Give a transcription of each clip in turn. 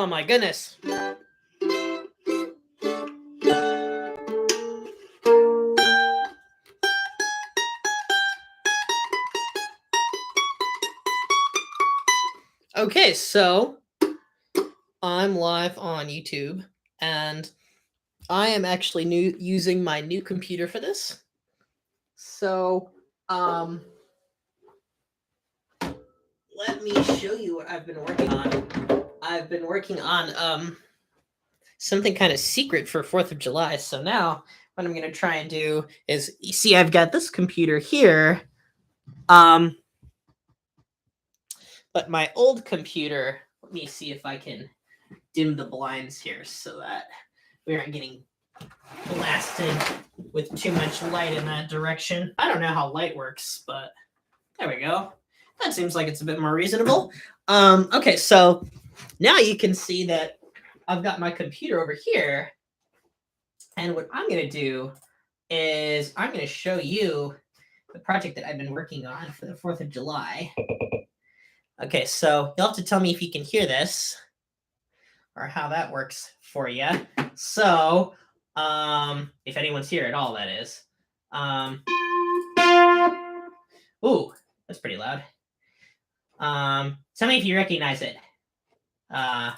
Oh my goodness. Okay, so I'm live on YouTube, and I am actually using my new computer for this. So, let me show you what I've been working on. I've been working on something kind of secret for 4th of July. So now what I'm going to try and do is, you see, I've got this computer here. But my old computer, let me see if I can dim the blinds here so that we aren't getting blasted with too much light in that direction. I don't know how light works, but there we go. That seems like it's a bit more reasonable. Okay, so now you can see that I've got my computer over here. And what I'm going to do is I'm going to show you the project that I've been working on for the 4th of July. Okay, so you'll have to tell me if you can hear this or how that works for you. So, if anyone's here at all, that is. Ooh, that's pretty loud. Tell me if you recognize it. Hi.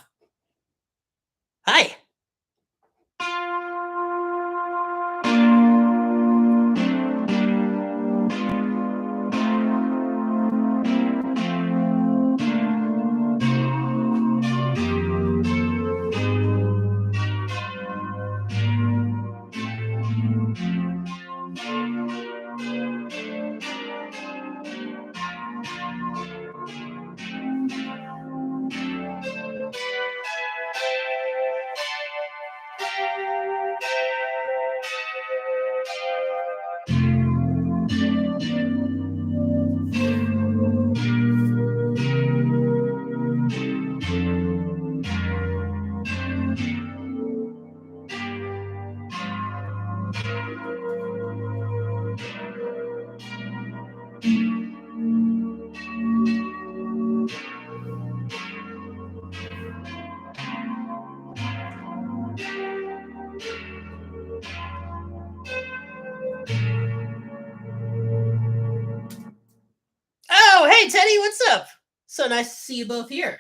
Oh, hey, Teddy, what's up? So nice to see you both here.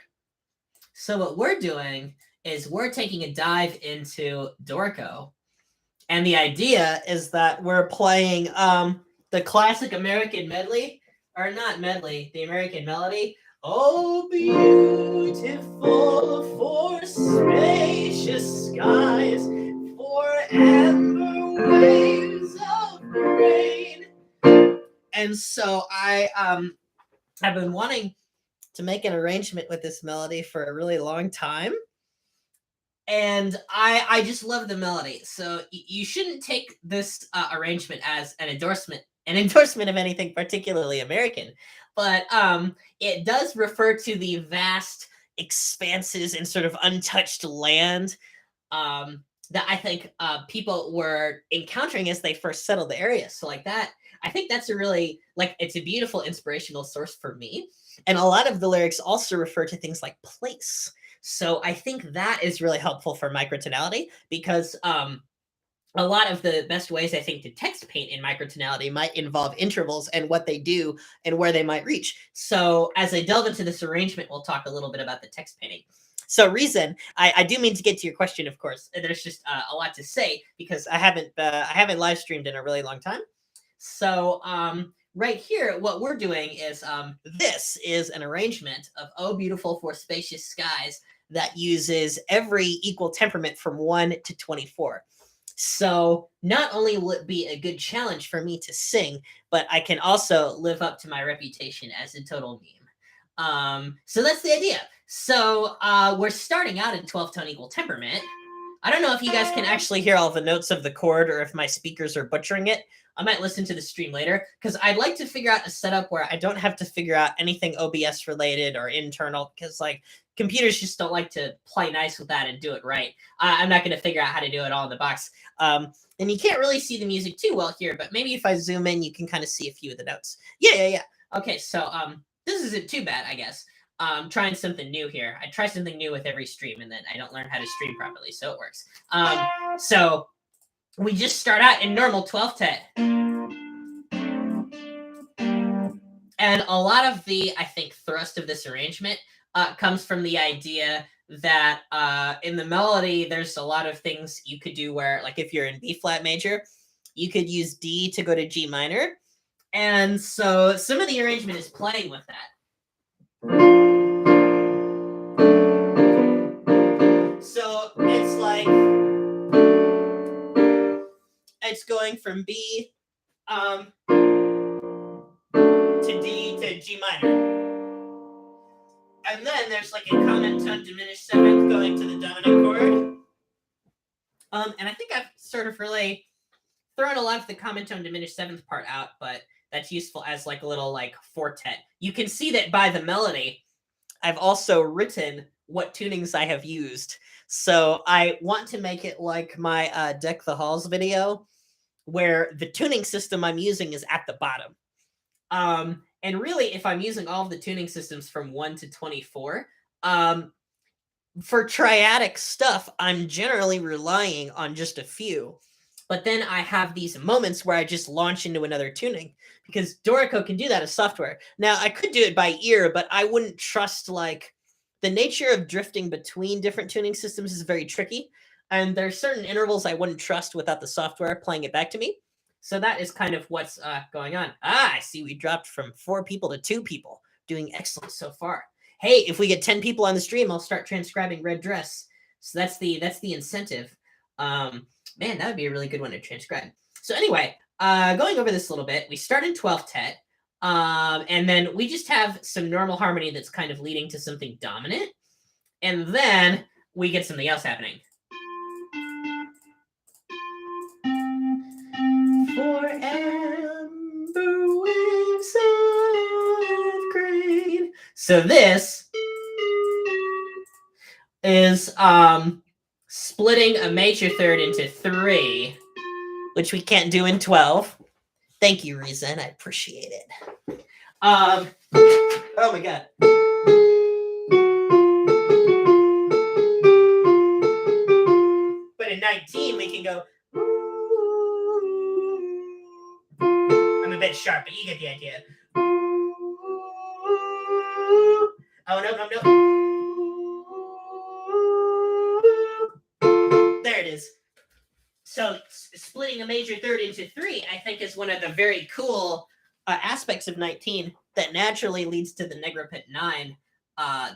So what we're doing is we're taking a dive into Dorico. And the idea is that we're playing the classic American medley, or not medley, the American melody. Oh, beautiful for spacious skies, for amber waves of rain. And so I have been wanting to make an arrangement with this melody for a really long time. And I just love the melody. So you shouldn't take this arrangement as an endorsement of anything particularly American, but it does refer to the vast expanses and sort of untouched land that I think people were encountering as they first settled the area. So like that, I think that's a really, like, it's a beautiful inspirational source for me. And a lot of the lyrics also refer to things like place. So I think that is really helpful for microtonality, because a lot of the best ways I think to text paint in microtonality might involve intervals and what they do and where they might reach. So as I delve into this arrangement, we'll talk a little bit about the text painting. So reason, I do mean to get to your question, of course. There's just a lot to say because I haven't live streamed in a really long time. So right here, what we're doing is this is an arrangement of "Oh Beautiful for Spacious Skies" that uses every equal temperament from 1 to 24. So not only will it be a good challenge for me to sing, but I can also live up to my reputation as a total meme. So that's the idea. So we're starting out in 12-tone equal temperament. I don't know if you guys can actually hear all the notes of the chord or if my speakers are butchering it. I might listen to the stream later because I'd like to figure out a setup where I don't have to figure out anything OBS related or internal, because like computers just don't like to play nice with that and do it right. I'm not going to figure out how to do it all in the box. And you can't really see the music too well here, but maybe if I zoom in, you can kind of see a few of the notes. Yeah. Okay, so this isn't too bad, I guess. trying something new here. I try something new with every stream, and then I don't learn how to stream properly, so it works. So we just start out in normal 12th tet. And a lot of the, I think, thrust of this arrangement comes from the idea that in the melody, there's a lot of things you could do where, like if you're in B flat major, you could use D to go to G minor. And so some of the arrangement is playing with that. So it's like, it's going from B to D to G minor. And then there's like a common tone diminished seventh going to the dominant chord. And I think I've sort of really thrown a lot of the common tone diminished seventh part out, but that's useful as like a little like quartet. You can see that by the melody, I've also written what tunings I have used. So I want to make it like my Deck the Halls video, where the tuning system I'm using is at the bottom. And really, if I'm using all of the tuning systems from 1 to 24, for triadic stuff, I'm generally relying on just a few. But then I have these moments where I just launch into another tuning, because Dorico can do that as software. Now, I could do it by ear, but I wouldn't trust, like, the nature of drifting between different tuning systems is very tricky. And there's certain intervals I wouldn't trust without the software playing it back to me. So that is kind of what's going on. I see we dropped from 4 people to 2 people. Doing excellent so far. Hey, if we get 10 people on the stream, I'll start transcribing Red Dress. So that's the incentive. Man, that would be a really good one to transcribe. So anyway, going over this a little bit, we start in 12th tet. And then we just have some normal harmony that's kind of leading to something dominant. And then we get something else happening. For amber waves of grain. So this is splitting a major third into 3, which we can't do in 12. Thank you, Reason. I appreciate it. Oh my god. But in 19, we can go. I'm a bit sharp, but you get the idea. Oh, no. There it is. So splitting a major third into 3, I think, is one of the very cool aspects of 19 that naturally leads to the Negrapit 9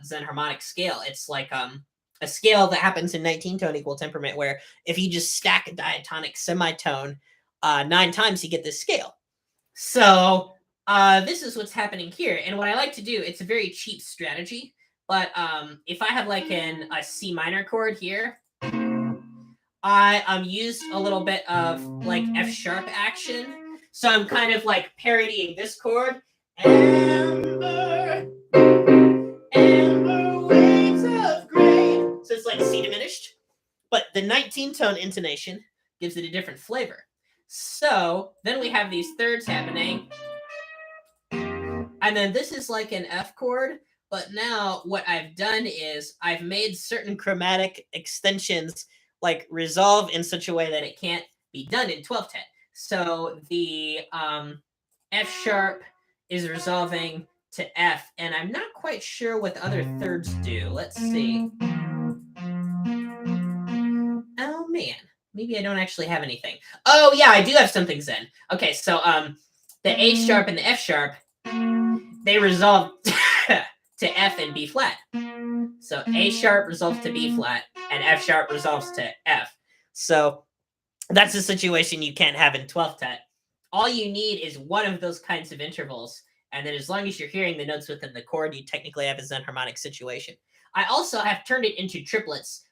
Zen harmonic scale. It's like a scale that happens in 19-tone equal temperament, where if you just stack a diatonic semitone 9 times, you get this scale. So this is what's happening here. And what I like to do, it's a very cheap strategy, but if I have like a C minor chord here, I used a little bit of like F sharp action. So I'm kind of like parodying this chord. Amber waves of grain. So it's like C diminished, but the 19-tone intonation gives it a different flavor. So then we have these thirds happening. And then this is like an F chord. But now what I've done is I've made certain chromatic extensions like resolve in such a way that it can't be done in 12th tet. So the F sharp is resolving to F, and I'm not quite sure what the other thirds do. Let's see. Oh man, maybe I don't actually have anything. Oh yeah, I do have something Zen. Okay, so the A sharp and the F sharp, they resolve to F and B flat. So A sharp resolves to B flat, and F sharp resolves to F. So that's a situation you can't have in 12th tet. All you need is one of those kinds of intervals, and then as long as you're hearing the notes within the chord, you technically have a Zen harmonic situation. I also have turned it into triplets,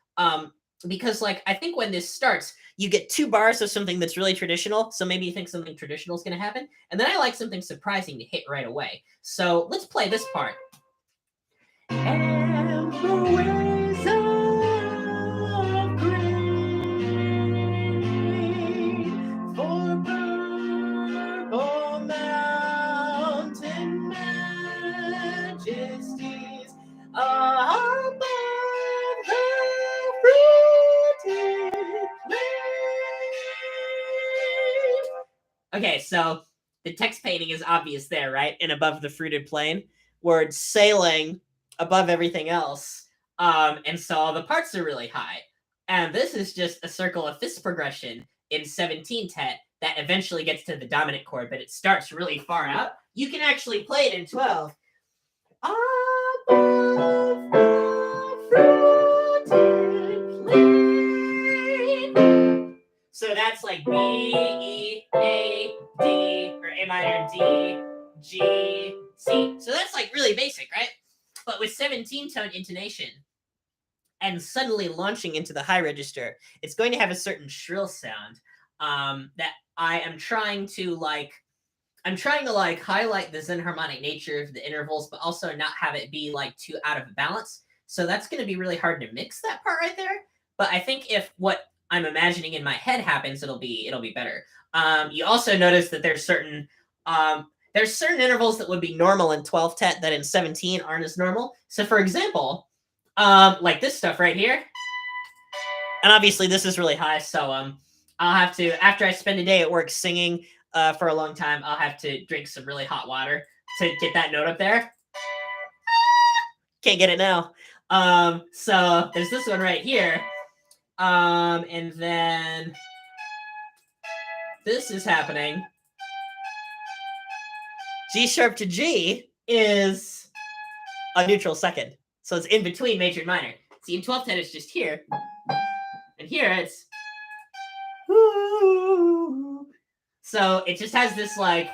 because like I think when this starts, you get 2 bars of something that's really traditional, so maybe you think something traditional is going to happen, and then I like something surprising to hit right away. So let's play this part. Amber waves of grain for purple mountain majesties Okay, so the text painting is obvious there, right? And above the fruited plain, where it's sailing above everything else. And so all the parts are really high. And this is just a circle of fifths progression in 17th tet that eventually gets to the dominant chord, but it starts really far out. You can actually play it in 12. Above the fruited plain. So that's like B, E, A, D, or A minor, D, G, C. So that's like really basic, right? But with 17-tone intonation and suddenly launching into the high register, it's going to have a certain shrill sound that I am trying to like. I'm trying to like highlight the Zen harmonic nature of the intervals, but also not have it be like too out of balance. So that's going to be really hard to mix that part right there. But I think if what I'm imagining in my head happens, it'll be better. You also notice that there's certain intervals that would be normal in 12th tet that in 17 aren't as normal. So for example, like this stuff right here, and obviously this is really high. So I'll have to, after I spend a day at work singing for a long time, I'll have to drink some really hot water to get that note up there. Can't get it now. So there's this one right here. And then this is happening. G sharp to G is a neutral second. So it's in between major and minor. See, in 12th tet, it's just here. And here it's. So it just has this like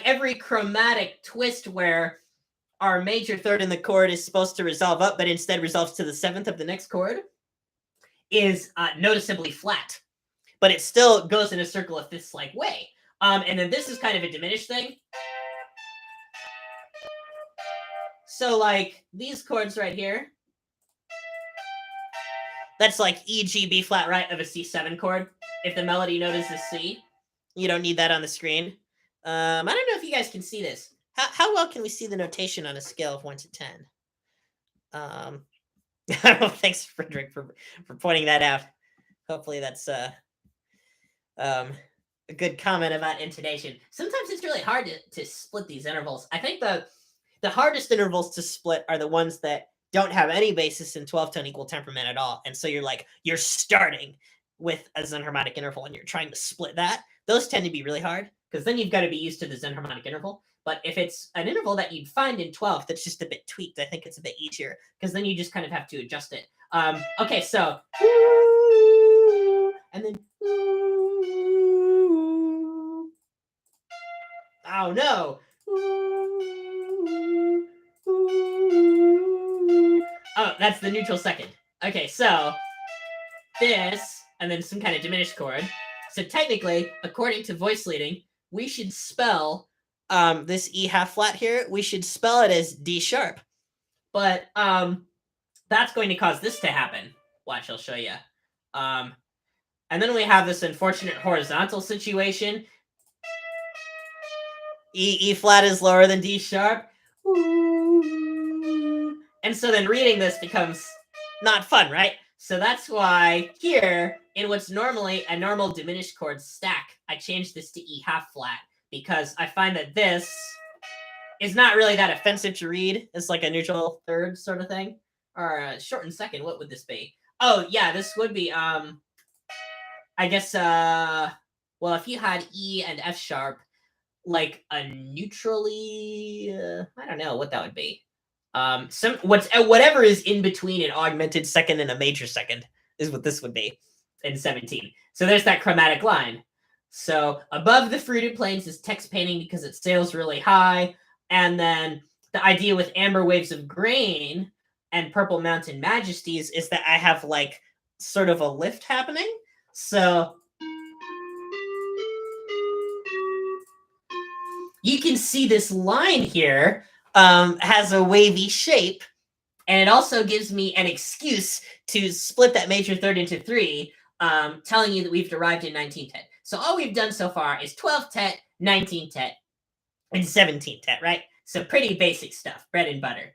every chromatic twist where our major third in the chord is supposed to resolve up, but instead resolves to the 7th of the next chord, is noticeably flat. But it still goes in a circle of fifths like way. And then this is kind of a diminished thing. So like these chords right here, that's like E, G, B flat right of a C7 chord. If the melody note is a C, you don't need that on the screen. I don't know if you guys can see this. How well can we see the notation on a scale of 1 to 10? Thanks, Frederick, for pointing that out. Hopefully that's a good comment about intonation. Sometimes it's really hard to split these intervals. I think the hardest intervals to split are the ones that don't have any basis in 12-tone equal temperament at all. And so you're starting with a Zen harmonic interval and you're trying to split that. Those tend to be really hard because then you've got to be used to the Zen harmonic interval. But if it's an interval that you'd find in 12th that's just a bit tweaked, I think it's a bit easier because then you just kind of have to adjust it. Okay, so and then oh no. Oh, that's the neutral second. Okay, so this and then some kind of diminished chord. So technically, according to voice leading, we should spell this E half flat here. We should spell it as D sharp. But that's going to cause this to happen. Watch, I'll show you. And then we have this unfortunate horizontal situation. E flat is lower than D sharp. And so then reading this becomes not fun, right? So that's why here, in what's normally a normal diminished chord stack, I changed this to E half flat because I find that this is not really that offensive to read. It's like a neutral third sort of thing. Or a shortened second, what would this be? Oh, yeah, this would be, I guess, well, if you had E and F sharp, like a neutrally, I don't know what that would be. Whatever is in between an augmented second and a major second is what this would be in 17. So there's that chromatic line. So above the fruited plains is text painting because it sails really high. And then the idea with amber waves of grain and purple mountain majesties is that I have like sort of a lift happening. So you can see this line here has a wavy shape, and it also gives me an excuse to split that major third into 3, telling you that we've arrived in 19th tet. So all we've done so far is 12th tet, 19th tet, and 17th tet, right? So pretty basic stuff, bread and butter.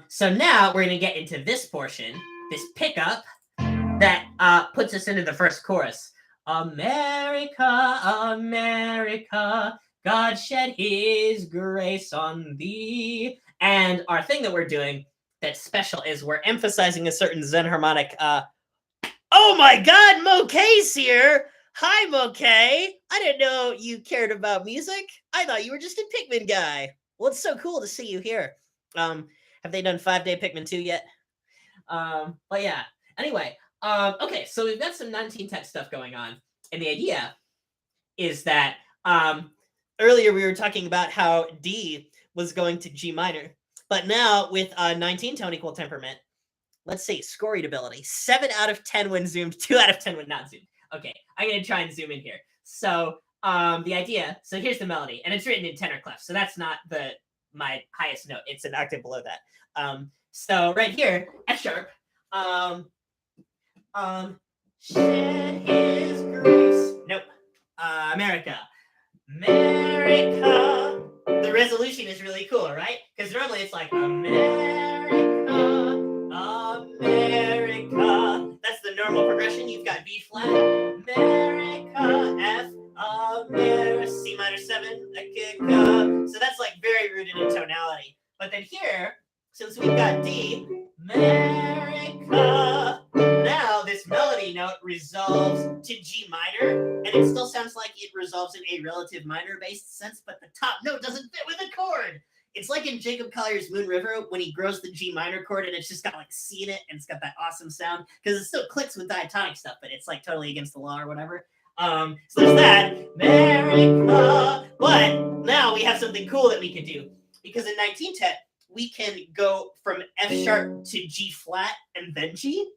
So now we're going to get into this portion, this pickup that puts us into the first chorus. America, America, God shed his grace on thee. And our thing that we're doing that's special is we're emphasizing a certain Zen harmonic. Oh my God, Mokay's here. Hi, Mokay. I didn't know you cared about music. I thought you were just a Pikmin guy. Well, it's so cool to see you here. Have they done 5-day Pikmin 2 yet? But yeah. Anyway, okay, so we've got some 19-10 stuff going on. And the idea is that earlier we were talking about how D was going to G minor. But now with 19 tone equal temperament, let's see, score readability. 7 out of 10 when zoomed, 2 out of 10 when not zoomed. Okay, I'm going to try and zoom in here. So the idea, so here's the melody, and it's written in tenor clef, so that's not my highest note. It's an octave below that. So right here, F sharp, shed his grace. Nope. America. America. The resolution is really cool, right? Because normally it's like America, America. That's the normal progression. You've got B flat, America, F, America, C minor 7, so that's like very rooted in tonality. But then here, since we've got D, America, now this melody note resolves to G minor, and it still sounds like it resolves in a relative minor based sense, but the top note doesn't fit with the chord. It's like in Jacob Collier's Moon River when he grows the G minor chord and it's just got like C in it and it's got that awesome sound because it still clicks with diatonic stuff, but it's like totally against the law or whatever. So there's that, America. But now we have something cool that we can do because in 1910 we can go from F sharp to G flat and then G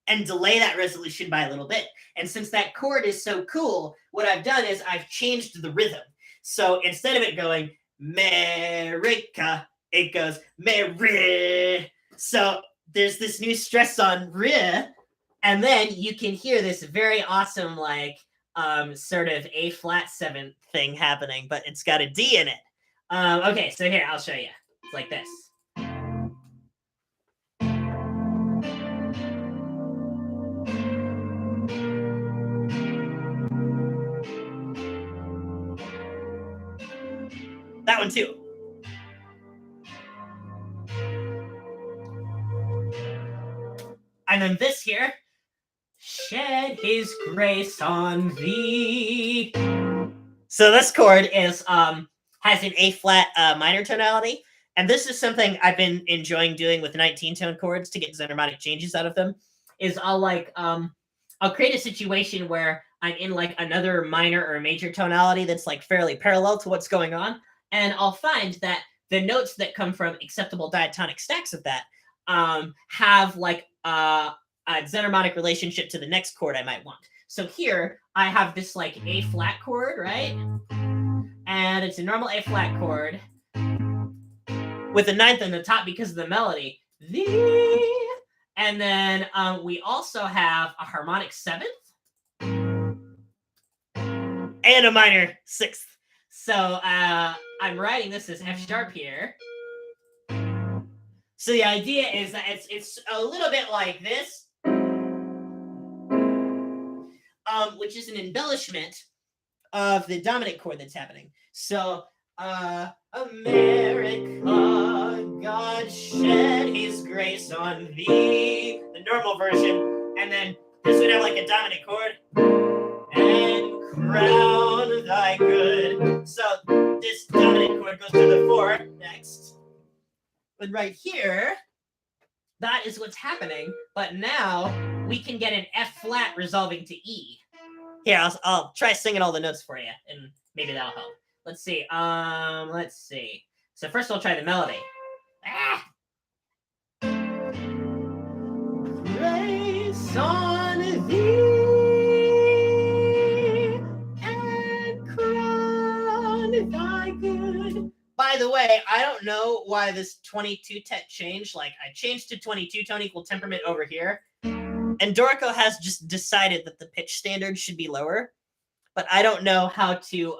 and delay that resolution by a little bit. And since that chord is so cool, what I've done is I've changed the rhythm. So instead of it going America, it goes Mary. So there's this new stress on re, and then you can hear this very awesome like sort of A flat 7 thing happening, but it's got a D in it. Okay, so here I'll show you. It's like this. That one too. And then this here, shed his grace on thee. So this chord is has an A flat minor tonality, and this is something I've been enjoying doing with 19 tone chords to get zenharmonic changes out of them. Is I'll create a situation where I'm in like another minor or major tonality that's like fairly parallel to what's going on, and I'll find that the notes that come from acceptable diatonic stacks of that have like a zenharmonic relationship to the next chord I might want. So here I have this like A flat chord, right? And it's a normal A flat chord with a ninth on the top because of the melody. And then we also have a harmonic 7th and a minor 6th. So I'm writing this as F sharp here. So the idea is that it's a little bit like this, which is an embellishment of the dominant chord that's happening. So America, God shed his grace on thee, the normal version, and then this would have like a dominant chord, and crown thy good. So this dominant chord goes to the 4 next. But right here, that is what's happening. But now we can get an F flat resolving to E. Here, I'll try singing all the notes for you, and maybe that'll help. Let's see. Let's see. So first I'll try the melody. Grace on thee and crown thy good. By the way, I don't know why this 22 tet changed. Like I changed to 22 tone equal temperament over here. And Dorico has just decided that the pitch standard should be lower. But I don't know how to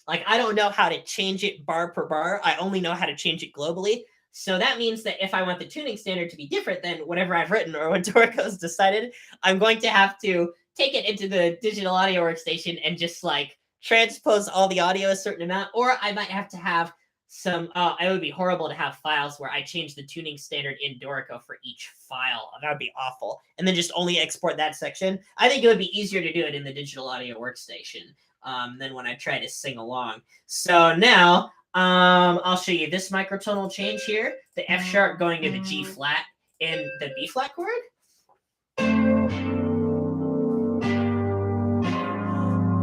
I don't know how to change it bar per bar. I only know how to change it globally. So that means that if I want the tuning standard to be different than whatever I've written or what Dorico's decided, I'm going to have to take it into the digital audio workstation and just like transpose all the audio a certain amount, or I might have to have some. It would be horrible to have files where I change the tuning standard in Dorico for each file. That would be awful. And then just only export that section. I think it would be easier to do it in the digital audio workstation than when I try to sing along. So now I'll show you this microtonal change here, the F sharp going to the G flat in the B flat chord.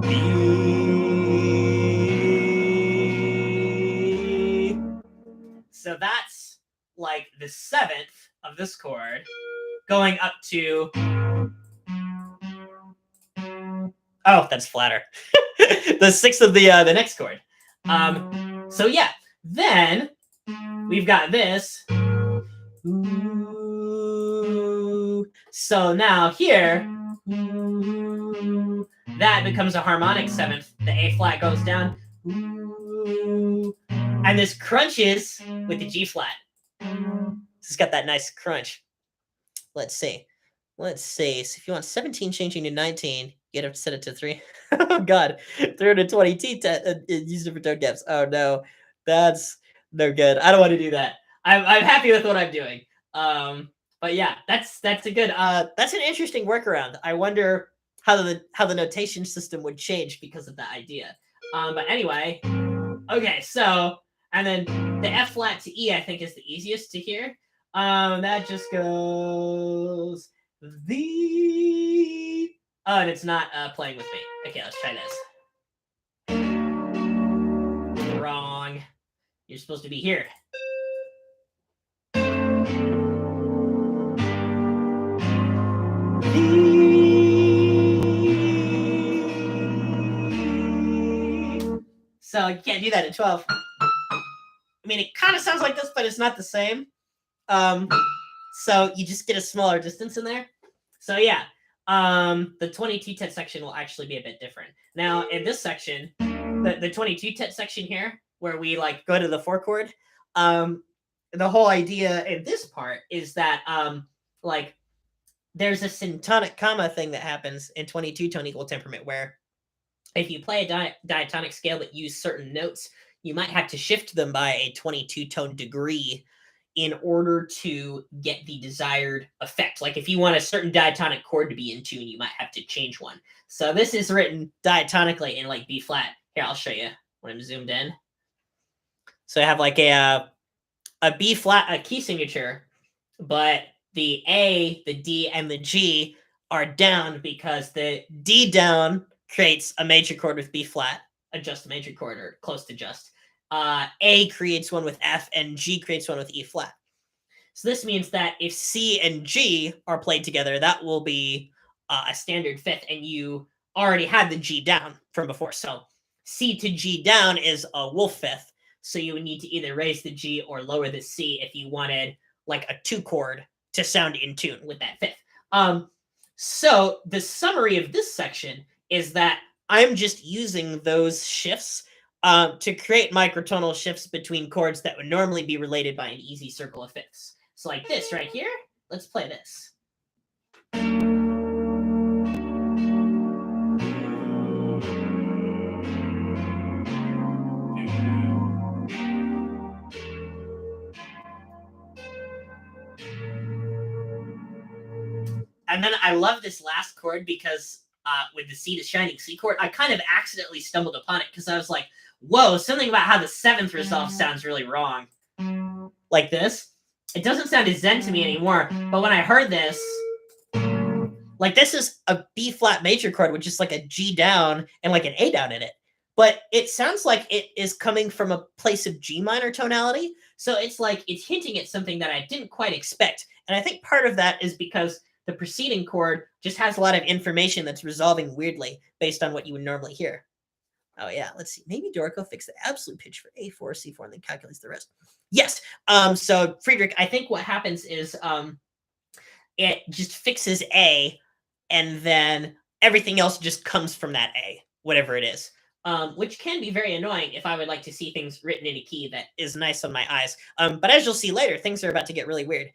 B. So that's like the 7th of this chord going up to, oh, that's flatter. The 6th of the next chord. So yeah, then we've got this. So now here, that becomes a harmonic 7th. The A flat goes down. And this crunches with the G flat. This has got that nice crunch. Let's see. So if you want 17 changing to 19, you have to set it to 3. Oh God, 320 T use different tone gaps. Oh no, that's no good. I don't want to do that. I'm happy with what I'm doing. But yeah, that's a good. That's an interesting workaround. I wonder how the notation system would change because of that idea. But anyway, okay. So and then the F flat to E, I think, is the easiest to hear. That just goes the. Oh, and it's not playing with me. Okay, let's try this. Wrong. You're supposed to be here. So you can't do that at 12. I mean, it kind of sounds like this, but it's not the same. So you just get a smaller distance in there. So yeah, the 22 tet section will actually be a bit different. Now in this section, the 22 tet section here, where we like go to the 4 chord, the whole idea in this part is that like there's a syntonic comma thing that happens in 22 tone equal temperament where if you play a diatonic scale that use certain notes, you might have to shift them by a 22 tone degree in order to get the desired effect. Like if you want a certain diatonic chord to be in tune, you might have to change one. So this is written diatonically in like B flat. Here, I'll show you when I'm zoomed in. So I have like a B flat, a key signature, but the A, the D, and the G are down because the D down creates a major chord with B flat, a just major chord or close to just. A creates one with F and G creates one with E flat. So this means that if C and G are played together, that will be a standard fifth, and you already had the G down from before. So C to G down is a wolf fifth. So you would need to either raise the G or lower the C if you wanted like a 2 chord to sound in tune with that fifth. So the summary of this section is that I'm just using those shifts to create microtonal shifts between chords that would normally be related by an easy circle of fifths. So like this right here, let's play this. And then I love this last chord because with the C to shining C chord, I kind of accidentally stumbled upon it because I was like, whoa, something about how the 7th resolve sounds really wrong. Like this. It doesn't sound as zen to me anymore, but when I heard this, like this is a B flat major chord with just like a G down and like an A down in it. But it sounds like it is coming from a place of G minor tonality. So it's like it's hinting at something that I didn't quite expect. And I think part of that is because the preceding chord just has a lot of information that's resolving weirdly based on what you would normally hear. Oh yeah, let's see. Maybe Dorico fixed the absolute pitch for A4, C4, and then calculates the rest. Yes. So Friedrich, I think what happens is it just fixes A, and then everything else just comes from that A, whatever it is. Which can be very annoying if I would like to see things written in a key that is nice on my eyes. But as you'll see later, things are about to get really weird.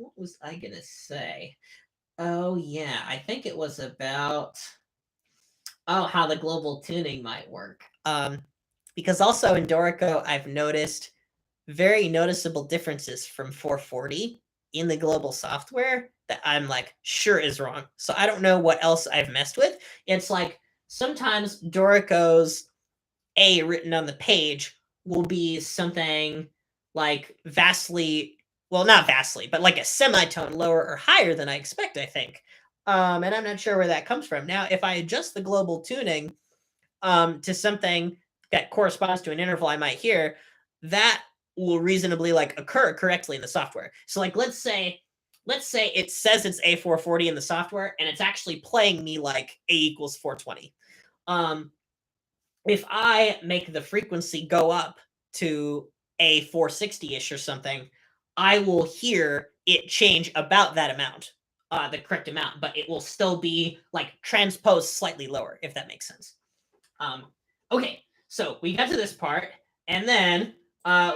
what was I gonna say? Oh yeah, I think it was about how the global tuning might work. Because also in Dorico, I've noticed very noticeable differences from 440 in the global software that I'm like sure is wrong. So I don't know what else I've messed with. It's like sometimes Dorico's A written on the page will be something like vastly, well, not vastly, but like a semitone lower or higher than I expect, I think. And I'm not sure where that comes from. Now, if I adjust the global tuning to something that corresponds to an interval I might hear, that will reasonably like occur correctly in the software. So like let's say it says it's A440 in the software and it's actually playing me like A equals 420. If I make the frequency go up to a 460-ish or something, I will hear it change about that amount, the correct amount, but it will still be like transposed slightly lower, if that makes sense. Okay, so we got to this part, and then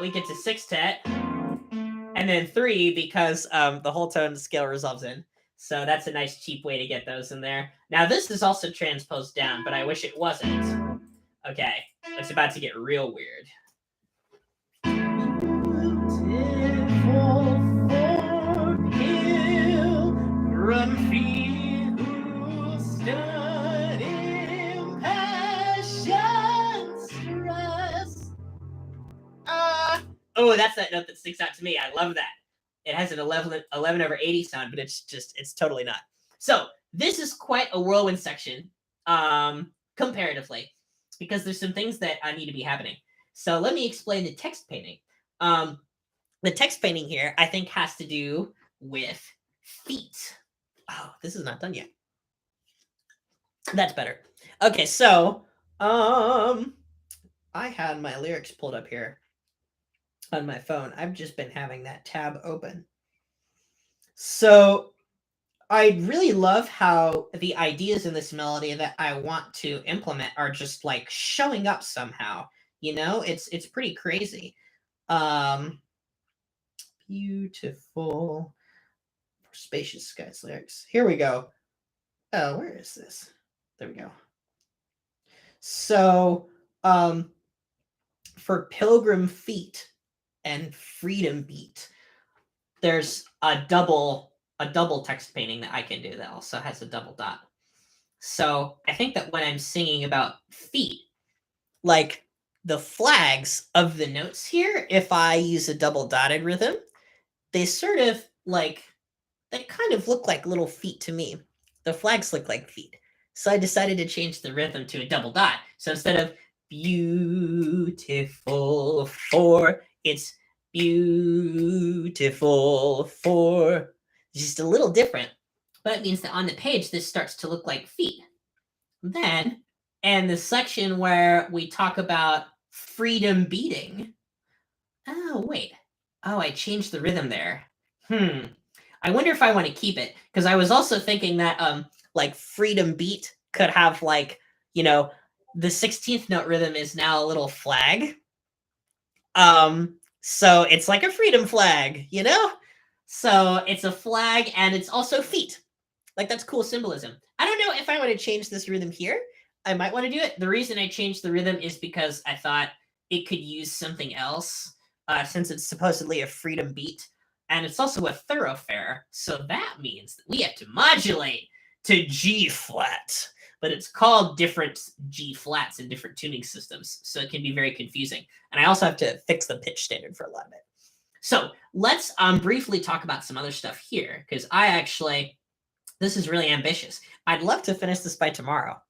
we get to sextet, and then 3 because the whole tone scale resolves in. So that's a nice cheap way to get those in there. Now this is also transposed down, but I wish it wasn't. Okay, it's about to get real weird. Oh, that's that note that sticks out to me. I love that. It has an 11 over 80 sound, but it's totally not. So this is quite a whirlwind section, comparatively, because there's some things that need to be happening. So let me explain the text painting. The text painting here, I think, has to do with feet. Oh, this is not done yet. That's better. Okay, so I had my lyrics pulled up here on my phone. I've just been having that tab open. So I really love how the ideas in this melody that I want to implement are just like showing up somehow. You know, it's pretty crazy. Beautiful spacious skies lyrics. Here we go. Oh, where is this? There we go. So for Pilgrim Feet and Freedom Beat, there's a double text painting that I can do that also has a double dot. So I think that when I'm singing about feet, like the flags of the notes here, if I use a double dotted rhythm, they sort of like, they kind of look like little feet to me. The flags look like feet. So I decided to change the rhythm to a double dot. So instead of beautiful for, it's beautiful for. Just a little different, but it means that on the page, this starts to look like feet. Then, and the section where we talk about freedom beating. Oh, wait. Oh, I changed the rhythm there. I wonder if I want to keep it, because I was also thinking that like freedom beat could have like, you know, the 16th note rhythm is now a little flag. So it's like a freedom flag, you know? So it's a flag and it's also feet. Like that's cool symbolism. I don't know if I want to change this rhythm here. I might want to do it. The reason I changed the rhythm is because I thought it could use something else, since it's supposedly a freedom beat. And it's also a thoroughfare. So that means that we have to modulate to G flat. But it's called different G flats in different tuning systems. So it can be very confusing. And I also have to fix the pitch standard for a lot of it. So let's briefly talk about some other stuff here, because this is really ambitious. I'd love to finish this by tomorrow.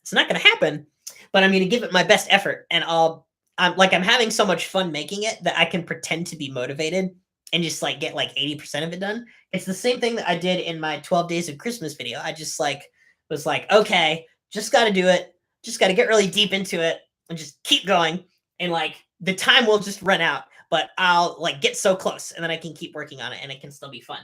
It's not going to happen, but I'm going to give it my best effort. And I'm having so much fun making it that I can pretend to be motivated and just like get like 80% of it done. It's the same thing that I did in my 12 Days of Christmas video. I just like was like, okay, just got to do it. Just got to get really deep into it and just keep going. And like the time will just run out, but I'll like get so close and then I can keep working on it and it can still be fun.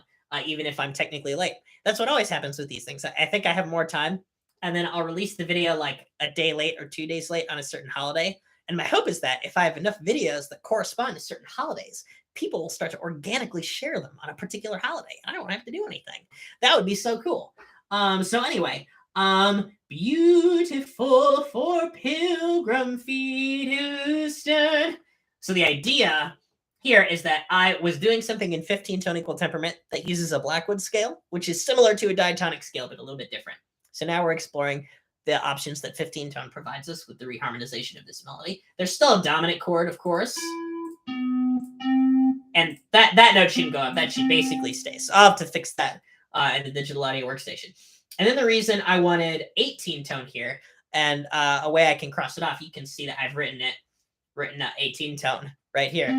Even if I'm technically late. That's what always happens with these things. I think I have more time and then I'll release the video like a day late or 2 days late on a certain holiday. And my hope is that if I have enough videos that correspond to certain holidays, people will start to organically share them on a particular holiday. I don't have to do anything. That would be so cool. So anyway, beautiful for pilgrim feet who stood. So the idea here is that I was doing something in 15 tone equal temperament that uses a Blackwood scale, which is similar to a diatonic scale, but a little bit different. So now we're exploring the options that 15 tone provides us with the reharmonization of this melody. There's still a dominant chord, of course. And that note shouldn't go up. That should basically stay. So I'll have to fix that in the digital audio workstation. And then the reason I wanted 18 tone here, and a way I can cross it off, you can see that I've written 18 tone right here,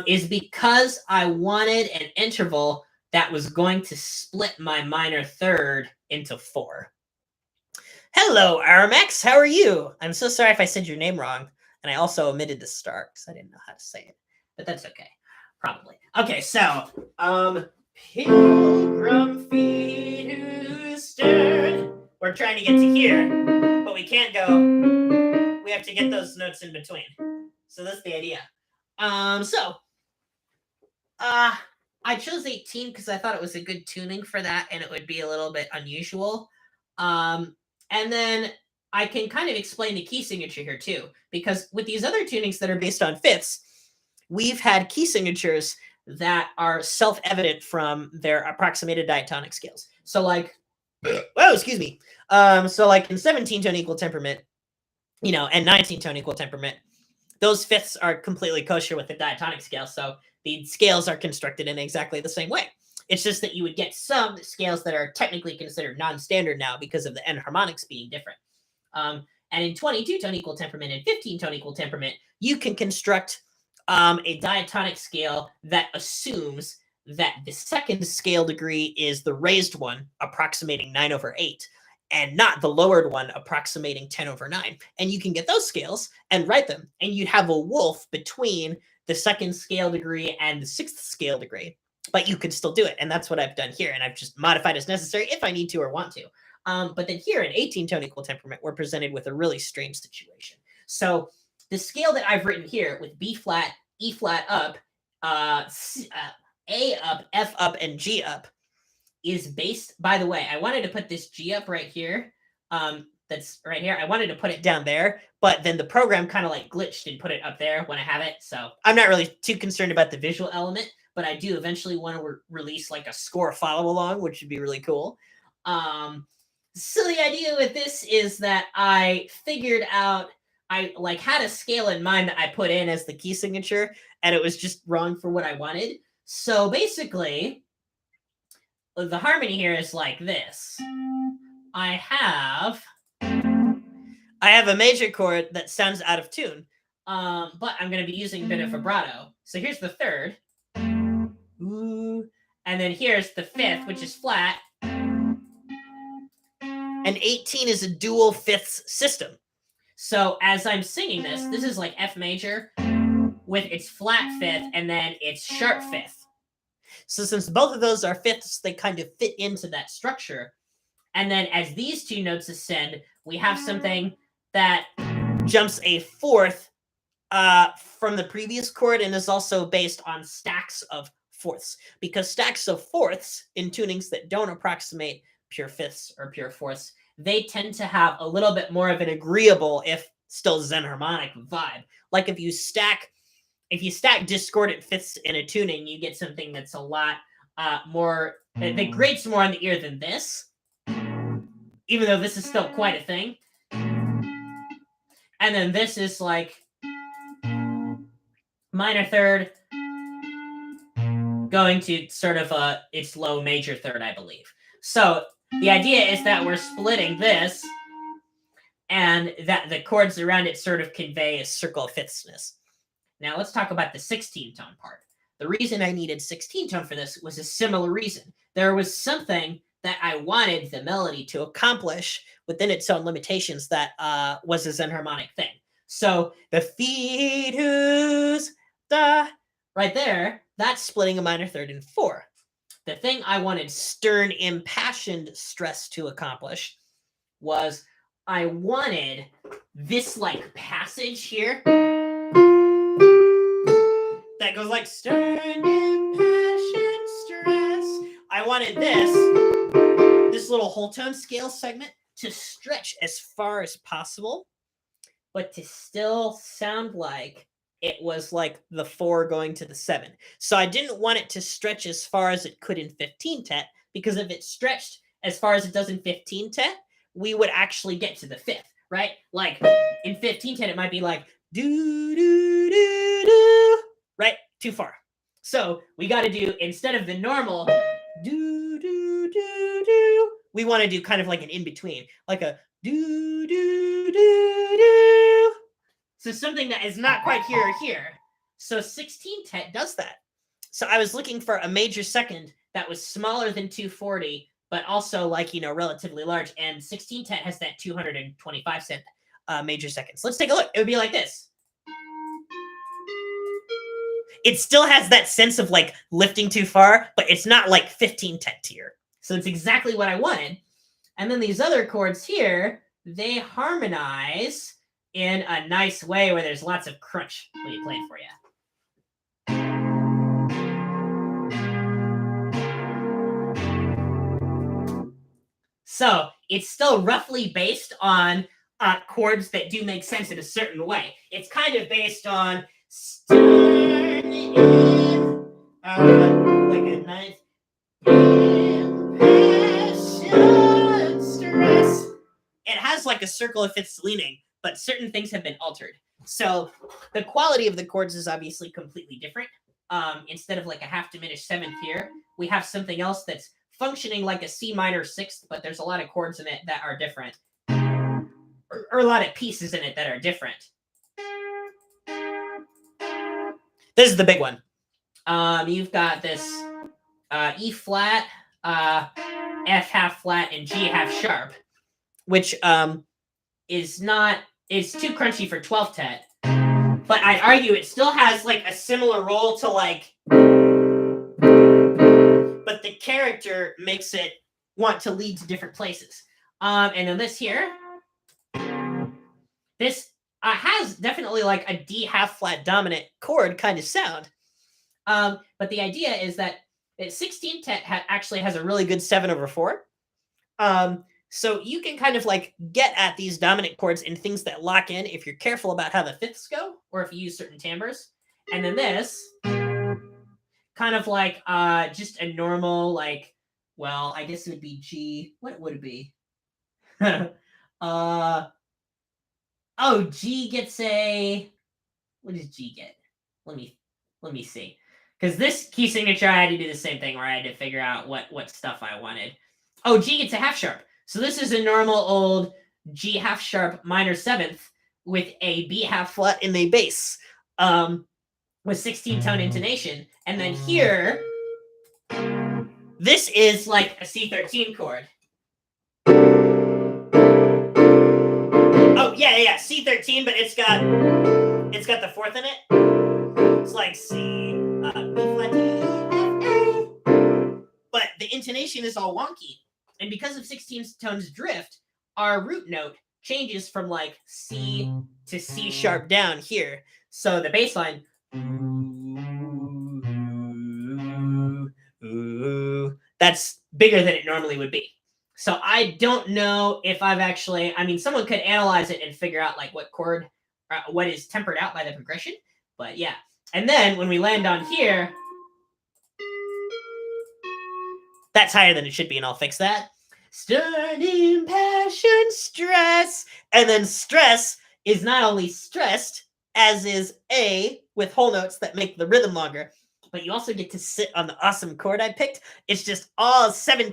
is because I wanted an interval that was going to split my minor third into 4. Hello, Aramex. How are you? I'm so sorry if I said your name wrong. And I also omitted the start because I didn't know how to say it. But that's okay. Probably. Okay, so, pilgrim feet who stood. We're trying to get to here, but we can't go. We have to get those notes in between. So that's the idea. I chose 18 because I thought it was a good tuning for that, and it would be a little bit unusual. And then I can kind of explain the key signature here too, because with these other tunings that are based on fifths, we've had key signatures that are self-evident from their approximated diatonic scales. So like, excuse me. So like in 17 tone equal temperament, and 19 tone equal temperament, those fifths are completely kosher with the diatonic scale. So the scales are constructed in exactly the same way. It's just that you would get some scales that are technically considered non-standard now because of the enharmonics being different. And in 22 tone equal temperament and 15 tone equal temperament, you can construct a diatonic scale that assumes that the second scale degree is the raised one, approximating 9/8, and not the lowered one, approximating 10/9. And you can get those scales and write them, and you'd have a wolf between the second scale degree and the sixth scale degree. But you could still do it, and that's what I've done here, and I've just modified as necessary if I need to or want to. But then here in 18 tone equal temperament, we're presented with a really strange situation. So the scale that I've written here with B flat, E flat up, A up, F up, and G up is based, by the way, I wanted to put this G up right here. That's right here. I wanted to put it down there, but then the program kind of like glitched and put it up there when I have it. So I'm not really too concerned about the visual element, but I do eventually want to release like a score follow along, which would be really cool. So the idea with this is that I figured out, I like had a scale in mind that I put in as the key signature, and it was just wrong for what I wanted. So basically, the harmony here is like this. I have a major chord that sounds out of tune, but I'm going to be using a bit of vibrato. So here's the third, ooh, and then here's the fifth, which is flat. And 18 is a dual fifths system. So as I'm singing this is like F major with its flat fifth and then its sharp fifth. So since both of those are fifths, they kind of fit into that structure. And then as these two notes ascend, we have something that jumps a fourth from the previous chord and is also based on stacks of fourths. Because stacks of fourths in tunings that don't approximate pure fifths or pure fourths, they tend to have a little bit more of an agreeable, if still Zen harmonic vibe. Like if you stack discordant fifths in a tuning, you get something that's a lot more, that grates more on the ear than this, even though this is still quite a thing. And then this is like minor third going to sort of its low major third, I believe. So the idea is that we're splitting this, and that the chords around it sort of convey a circle of fifthsness. Now let's talk about the 16 tone part. The reason I needed 16 tone for this was a similar reason. There was something that I wanted the melody to accomplish within its own limitations that was a Zen harmonic thing. So the feet who's da right there, that's splitting a minor third in 4. The thing I wanted stern, impassioned stress to accomplish was I wanted this like passage here goes like stern, passion, stress. I wanted this little whole tone scale segment to stretch as far as possible, but to still sound like it was like the 4 going to the 7. So I didn't want it to stretch as far as it could in 15 tet, because if it stretched as far as it does in 15 tet, we would actually get to the 5th, right? Like in 15 tet, it might be like do do do do, right? Too far. So we got to do, instead of the normal do do do do, we want to do kind of like an in between, like a do do do do. So something that is not quite here or here. So 16 tet does that. So I was looking for a major second that was smaller than 240, but also like, relatively large. And 16 tet has that 225 cent major seconds. Let's take a look. It would be like this. It still has that sense of like lifting too far, but it's not like 15 tet tier. So it's exactly what I wanted. And then these other chords here, they harmonize in a nice way where there's lots of crunch. Let me play it for you. So it's still roughly based on chords that do make sense in a certain way. It's kind of based on stern in, like a nice passion, stress. It has like a circle if it's leaning, but certain things have been altered. So the quality of the chords is obviously completely different. Instead of like a half diminished 7th here, we have something else that's functioning like a C minor 6th, but there's a lot of chords in it that are different. Or a lot of pieces in it that are different. This is the big one. You've got this E flat, F half flat, and G half sharp, which is too crunchy for 12 tet. But I'd argue it still has like a similar role to like, but the character makes it want to lead to different places. And then this here, this has definitely like a D half flat dominant chord kind of sound. But the idea is that 16 tet actually has a really good 7/4. So you can kind of like get at these dominant chords in things that lock in if you're careful about how the 5ths go, or if you use certain timbres. And then this, kind of like just a normal, like, well, I guess it would be G. What would it be? G gets a. What does G get? Let me see. Because this key signature, I had to do the same thing where I had to figure out what stuff I wanted. G gets a half sharp. So this is a normal old G half sharp minor 7th with a B half flat in the bass, with 16 tone intonation. And then here, this is like a C13 chord. Oh yeah, C13, but it's got the 4th in it. It's like C, B flat, D, F, A. But the intonation is all wonky. And because of 16 tones drift, our root note changes from like C to C sharp down here. So the bass line, that's bigger than it normally would be. So I don't know if I've actually, someone could analyze it and figure out like what chord, what is tempered out by the progression. But yeah. And then when we land on here, that's higher than it should be, and I'll fix that. Sturdy passion, stress. And then stress is not only stressed, as is A, with whole notes that make the rhythm longer, but you also get to sit on the awesome chord I picked. It's just all 7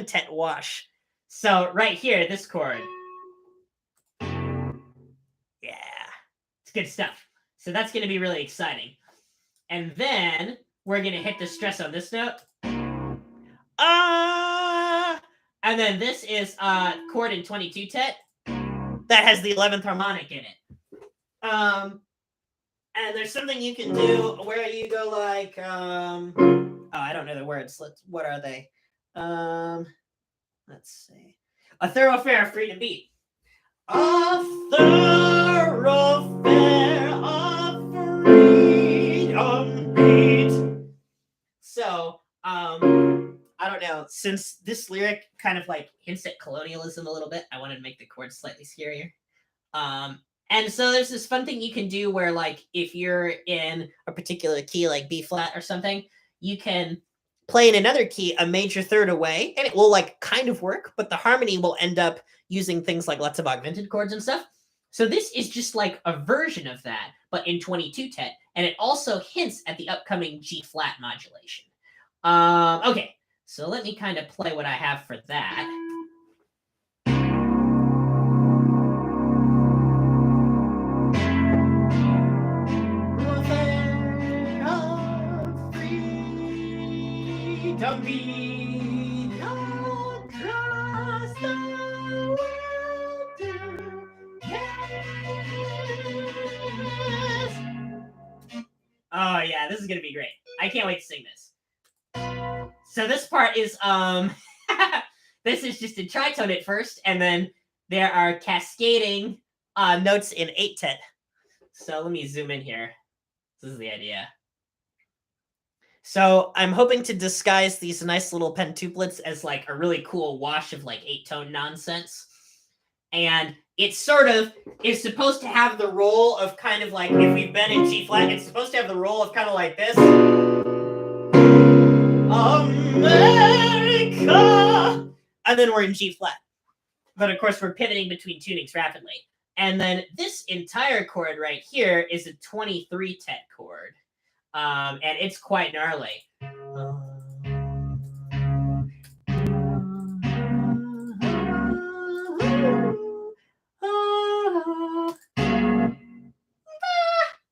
tet wash. So right here, this chord. Yeah, it's good stuff. So that's going to be really exciting. And then we're going to hit the stress on this note. And then this is a chord in 22 tet that has the 11th harmonic in it. And there's something you can do where you go like, I don't know the words. What are they? Let's see. A thoroughfare free to beat. A thoroughfare of freedom. since this lyric kind of like hints at colonialism a little bit, I wanted to make the chords slightly scarier. And so there's this fun thing you can do where, like, if you're in a particular key, like B flat or something, you can play in another key a major third away, and it will like kind of work, but the harmony will end up using things like lots of augmented chords and stuff. So this is just like a version of that, but in 22 tet, and it also hints at the upcoming G flat modulation. Okay, so let me kind of play what I have for that. Don't be across the world. Yes. Oh yeah, this is gonna be great. I can't wait to sing this. So this part is this is just in tritone at first, and then there are cascading notes in 8 tet. So let me zoom in here. This is the idea. So I'm hoping to disguise these nice little pentuplets as like a really cool wash of like 8-tone nonsense. And it sort of is supposed to have the role of kind of like, if we've been in G flat, it's supposed to have the role of kind of like this. America! And then we're in G flat. But of course, we're pivoting between tunings rapidly. And then this entire chord right here is a 23 tet chord. And it's quite gnarly.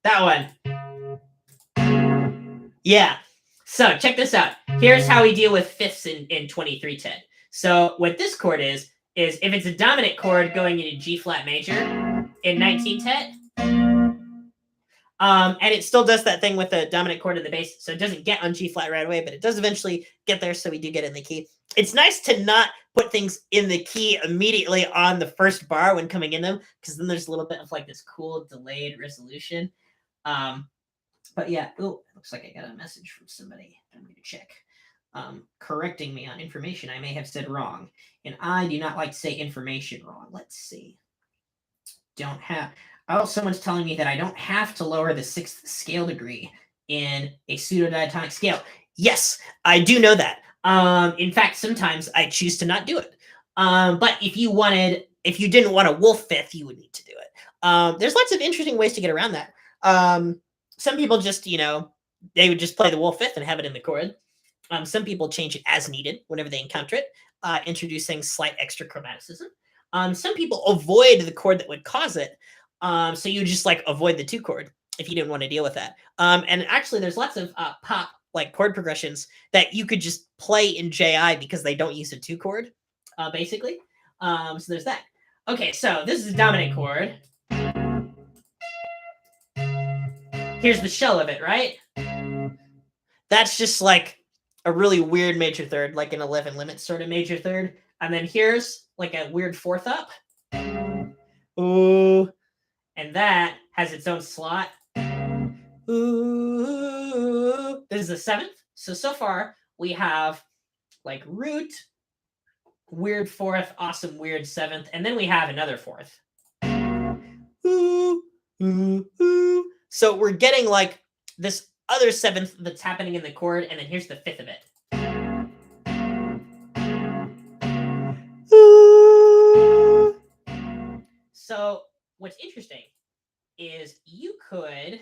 That one. Yeah. So check this out. Here's how we deal with fifths in 23 tet. So what this chord is if it's a dominant chord going into G flat major in 19 tet, and it still does that thing with the dominant chord in the bass, so it doesn't get on G flat right away, but it does eventually get there, so we do get in the key. It's nice to not put things in the key immediately on the first bar when coming in them, because then there's a little bit of like this cool delayed resolution. But yeah, oh, looks like I got a message from somebody. I'm going to check. Correcting me on information I may have said wrong. And I do not like to say information wrong. Let's see. Don't have... Oh, someone's telling me that I don't have to lower the 6th scale degree in a pseudodiatonic scale. Yes, I do know that. In fact, sometimes I choose to not do it. But if you didn't want a wolf fifth, you would need to do it. There's lots of interesting ways to get around that. Some people just, they would just play the wolf fifth and have it in the chord. Some people change it as needed whenever they encounter it, introducing slight extra chromaticism. Some people avoid the chord that would cause it. So you just like avoid the 2 chord if you didn't want to deal with that. And actually there's lots of pop like chord progressions that you could just play in JI because they don't use a 2 chord, basically. So there's that. Okay, so this is a dominant chord. Here's the shell of it, right? That's just like a really weird major third, like an 11 limit sort of major third. And then here's like a weird 4th up. Ooh. And that has its own slot. Ooh. This is the 7th. So far we have like root, weird 4th, awesome weird 7th, and then we have another 4th. Ooh. Ooh. Ooh. So we're getting like this other 7th that's happening in the chord, and then here's the 5th of it. Ooh. So what's interesting is you could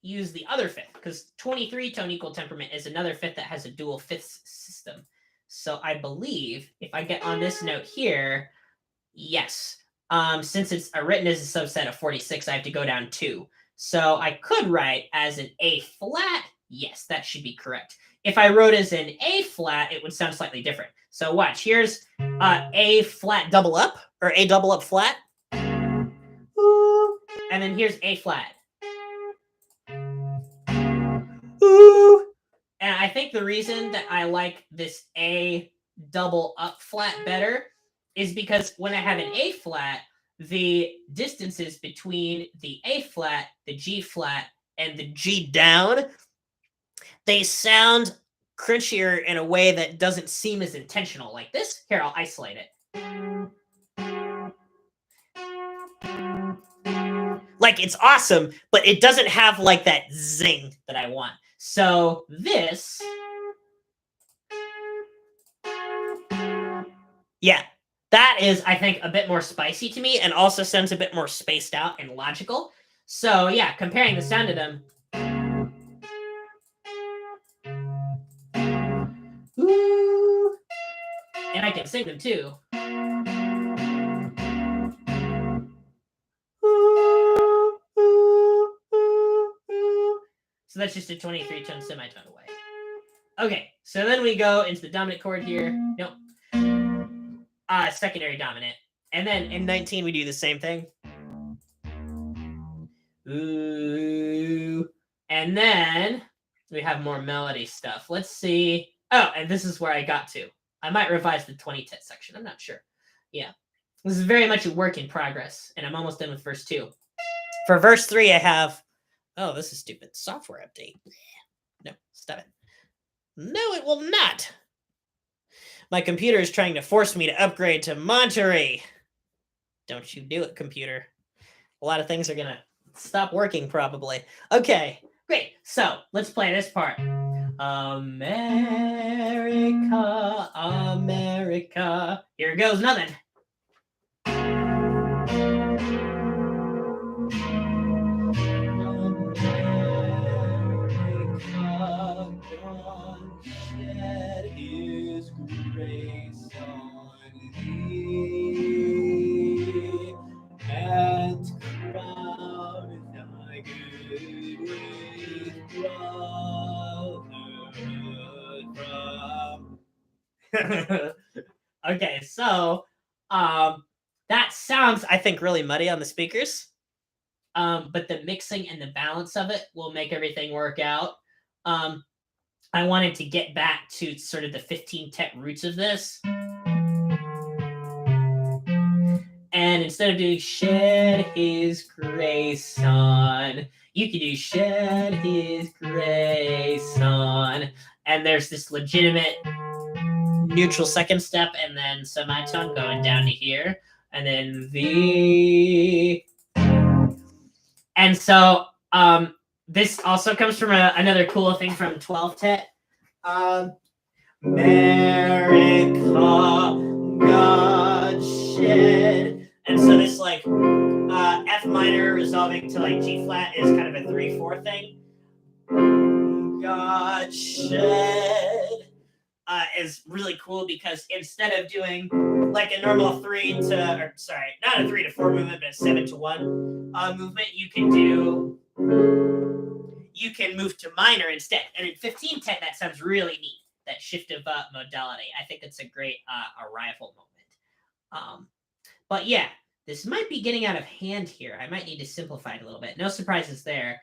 use the other 5th, because 23 tone equal temperament is another 5th that has a dual 5ths system. So I believe if I get on this note here, yes. Since it's written as a subset of 46, I have to go down 2. So I could write as an A flat. Yes, that should be correct. If I wrote as an A flat, it would sound slightly different. So watch, here's A flat double up, or A double up flat. Ooh. And then here's A flat. Ooh. And I think the reason that I like this A double up flat better is because when I have an A flat, the distances between the A flat, the G flat, and the G down, they sound crunchier in a way that doesn't seem as intentional. Like this. Here, I'll isolate it. Like, it's awesome, but it doesn't have like that zing that I want. So this, yeah, that is, I think, a bit more spicy to me, and also sounds a bit more spaced out and logical. So yeah, comparing the sound of them. Ooh. And I can sing them too. So that's just a 23-tone semitone away. Okay, so then we go into the dominant chord here. Nope. Secondary dominant. And then in 19, we do the same thing. Ooh. And then we have more melody stuff. Let's see. Oh, and this is where I got to. I might revise the 20-tet section. I'm not sure. Yeah. This is very much a work in progress, and I'm almost done with verse 2. For verse 3, I have... Oh, this is stupid. Software update. No, stop it. No, it will not. My computer is trying to force me to upgrade to Monterey. Don't you do it, computer. A lot of things are going to stop working, probably. Okay, great. So, let's play this part. America, America. Here goes nothing. Shed his grace on thee, and crown thy good with brotherhood from. Okay, so that sounds, I think, really muddy on the speakers. But the mixing and the balance of it will make everything work out. I wanted to get back to sort of the 15-tet roots of this. And instead of doing shed his grace on, you can do shed his grace on. And there's this legitimate neutral second step, and then semitone going down to here. And then the... And so this also comes from another cool thing from 12-tet. America, God shed. And so this like F minor resolving to like G flat is kind of a 3/4 thing. God shed is really cool because instead of doing like a normal 3 to, or sorry, not a 3 to 4 movement, but a 7 to 1 movement, you can move to minor instead. And in 15-tet, that sounds really neat. That shift of modality. I think it's a great arrival moment. But yeah, this might be getting out of hand here. I might need to simplify it a little bit. No surprises there.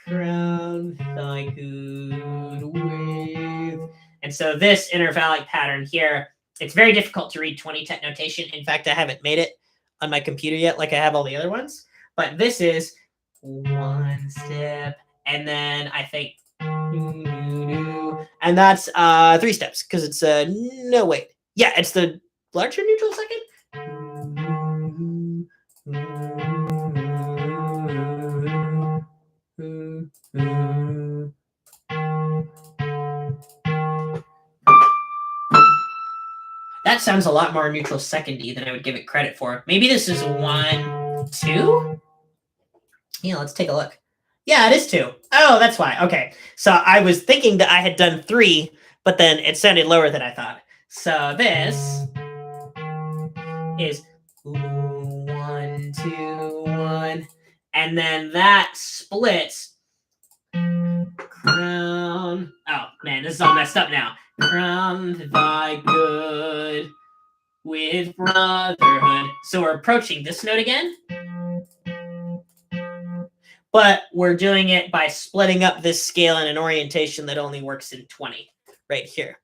Crown thy good with. And so this intervallic pattern here, it's very difficult to read 20-tet notation. In fact, I haven't made it on my computer yet like I have all the other ones. But this is one step, and then I think, and that's 3 steps because it's no wait, yeah, it's the larger neutral second. That sounds a lot more neutral secondy than I would give it credit for. Maybe this is 1, 2. Yeah, let's take a look. Yeah, it is 2. Oh, that's why. Okay. So I was thinking that I had done 3, but then it sounded lower than I thought. So this is 1, 2, 1. And then that splits. Crown. Oh, man, this is all messed up now. Crown thy good with brotherhood. So we're approaching this note again. But we're doing it by splitting up this scale in an orientation that only works in 20 right here.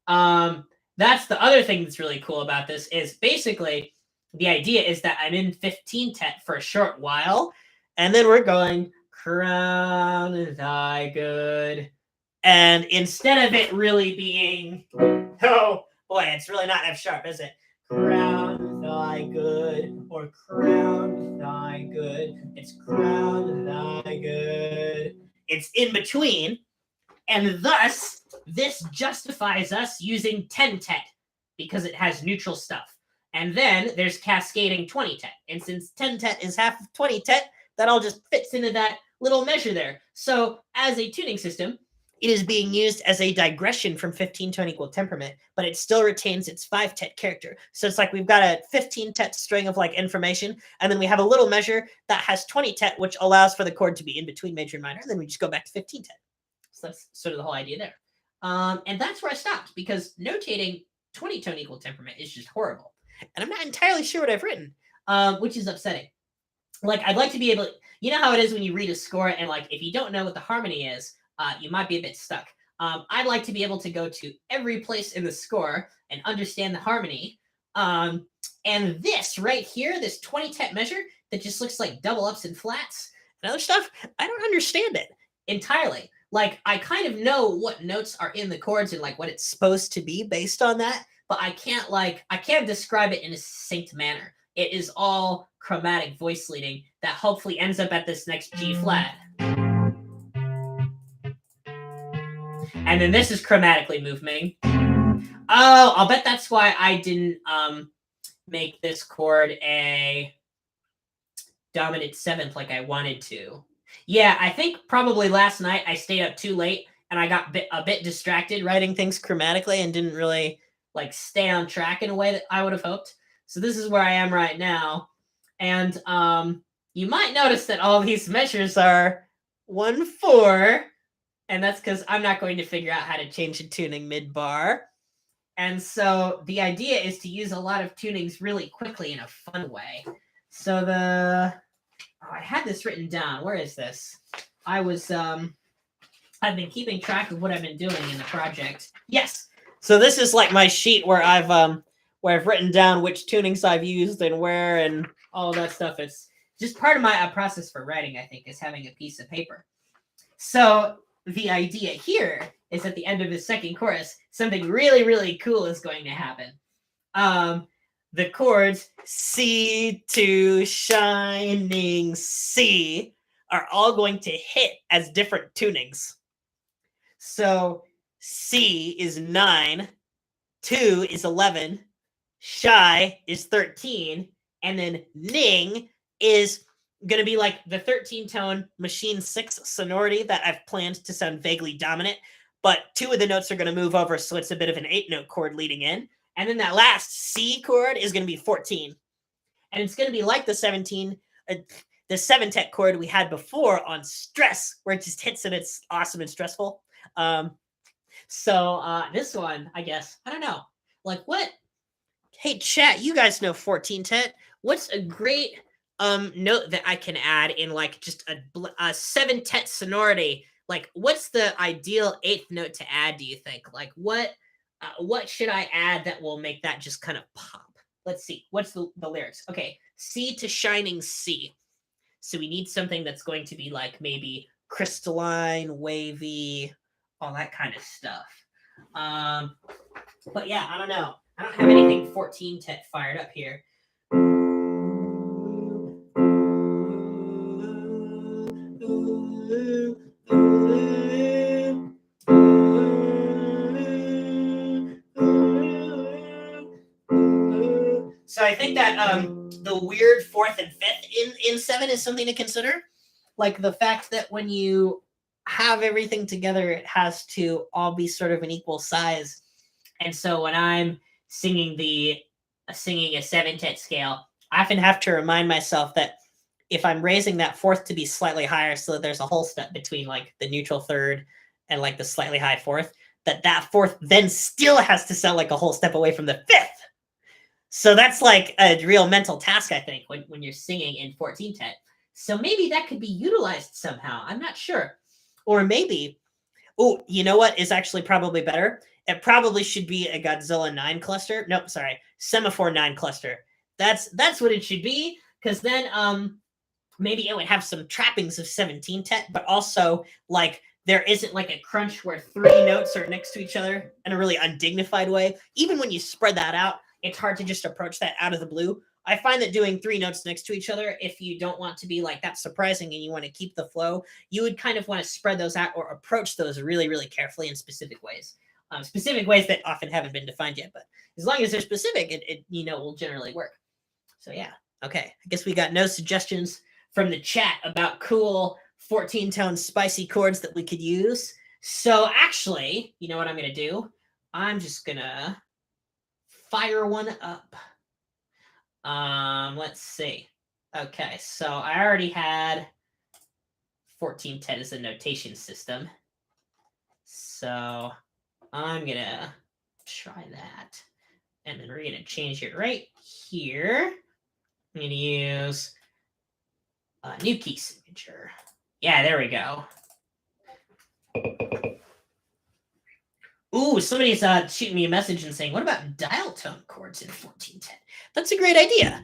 That's the other thing that's really cool about this is basically the idea is that I'm in 15-tet for a short while, and then we're going crown thy good And instead of it really being, oh boy, it's really not F sharp, is it? Crown thy good, or crown thy good. It's crown thy good. It's in between, and thus this justifies us using 10 tet because it has neutral stuff. And then there's cascading 20 tet. And since 10 tet is half of 20 tet, that all just fits into that little measure there. So as a tuning system, it is being used as a digression from 15 tone equal temperament, but it still retains its 5 tet character. So it's like we've got a 15 tet string of like information, and then we have a little measure that has 20 tet, which allows for the chord to be in between major and minor. And then we just go back to 15 tet. So that's sort of the whole idea there. And that's where I stopped, because notating 20 tone equal temperament is just horrible. And I'm not entirely sure what I've written, which is upsetting. Like, I'd like to be able to, you know how it is when you read a score and like, if you don't know what the harmony is, you might be a bit stuck. I'd like to be able to go to every place in the score and understand the harmony. And this right here, this 20 tet measure that just looks like double ups and flats and other stuff, I don't understand it entirely. Like, I kind of know what notes are in the chords and like what it's supposed to be based on that, but I can't describe it in a succinct manner. It is all chromatic voice leading that hopefully ends up at this next G flat. And then this is chromatically moving. Oh, I'll bet that's why I didn't make this chord a dominant seventh like I wanted to. Yeah, I think probably last night I stayed up too late and I got a bit distracted writing things chromatically and didn't really like stay on track in a way that I would have hoped. So this is where I am right now. And you might notice that all these measures are 1/4, and that's because I'm not going to figure out how to change the tuning mid-bar. And so the idea is to use a lot of tunings really quickly in a fun way. So I had this written down. Where is this? I've been keeping track of what I've been doing in the project. Yes. So this is like my sheet where I've written down which tunings I've used and where and all that stuff. It's just part of my process for writing, I think, is having a piece of paper. So the idea here is at the end of the second chorus, something really, really cool is going to happen. The chords C to shining C are all going to hit as different tunings. So C is 9, 2 is 11, shy is 13, and then ning is going to be like the 13-tone machine 6 sonority that I've planned to sound vaguely dominant, but 2 of the notes are going to move over, so it's a bit of an 8-note chord leading in. And then that last C chord is going to be 14. And it's going to be like the 7-tet chord we had before on stress, where it just hits and it's awesome and stressful. So this one, I guess, I don't know. Like what? Hey, chat, you guys know 14-tet. What's a great note that I can add in like just a 7-tet sonority? Like, what's the ideal 8th note to add, do you think? Like, what should I add that will make that just kind of pop? Let's see. What's the lyrics? Okay, C to shining C. So we need something that's going to be like maybe crystalline, wavy, all that kind of stuff. But yeah, I don't know. I don't have anything 14-tet fired up here. So I think that the weird 4th and 5th in 7 is something to consider. Like the fact that when you have everything together, it has to all be sort of an equal size. And so when I'm singing a 7-tet scale, I often have to remind myself that if I'm raising that 4th to be slightly higher so that there's a whole step between like the neutral 3rd and like the slightly high 4th, that 4th then still has to sound like a whole step away from the 5th. So that's like a real mental task, I think, when you're singing in 14-tet. So maybe that could be utilized somehow. I'm not sure. Or maybe, oh, you know what is actually probably better? It probably should be a Godzilla 9 cluster. Nope, sorry, Semaphore 9 cluster. That's what it should be, because then maybe it would have some trappings of 17-tet, but also like there isn't like a crunch where 3 notes are next to each other in a really undignified way. Even when you spread that out, it's hard to just approach that out of the blue. I find that doing 3 notes next to each other, if you don't want to be like that surprising and you want to keep the flow, you would kind of want to spread those out or approach those really, really carefully in specific ways. Specific ways that often haven't been defined yet, but as long as they're specific, it will generally work. So yeah, okay. I guess we got no suggestions from the chat about cool 14-tone spicy chords that we could use. So actually, you know what I'm going to do? I'm just going to fire one up. Let's see. Okay, so I already had 1410 as a notation system. So I'm going to try that. And then we're going to change it right here. I'm going to use a new key signature. Yeah, there we go. Ooh, somebody's shooting me a message and saying, what about dial tone chords in 1410? That's a great idea.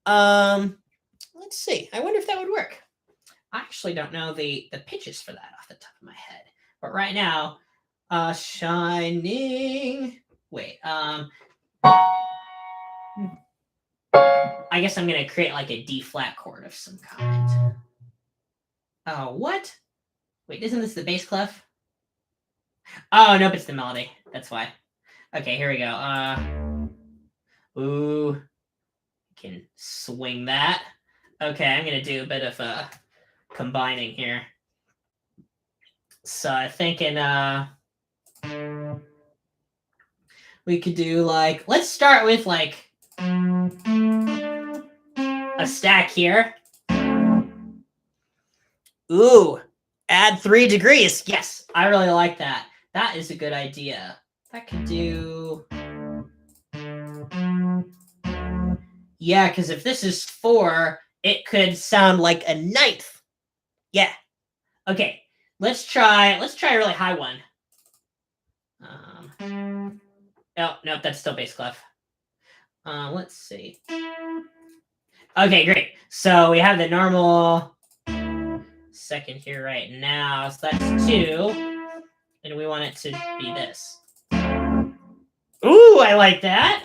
Let's see. I wonder if that would work. I actually don't know the pitches for that off the top of my head. But right now, shining. Wait, I guess I'm going to create like a D flat chord of some kind. Oh, what? Wait, isn't this the bass clef? Oh, nope, it's the melody. That's why. Okay, here we go. Ooh. Can swing that. Okay, I'm going to do a bit of combining here. So I'm thinking we could do like, let's start with like a stack here. Ooh, add 3 degrees. Yes, I really like that. That is a good idea. That could do... Yeah, because if this is 4, it could sound like a 9th. Yeah. Okay, let's try a really high one. Oh, nope, that's still bass clef. Let's see. Okay, great. So we have the normal second here right now. So that's 2. And we want it to be this. Ooh, I like that.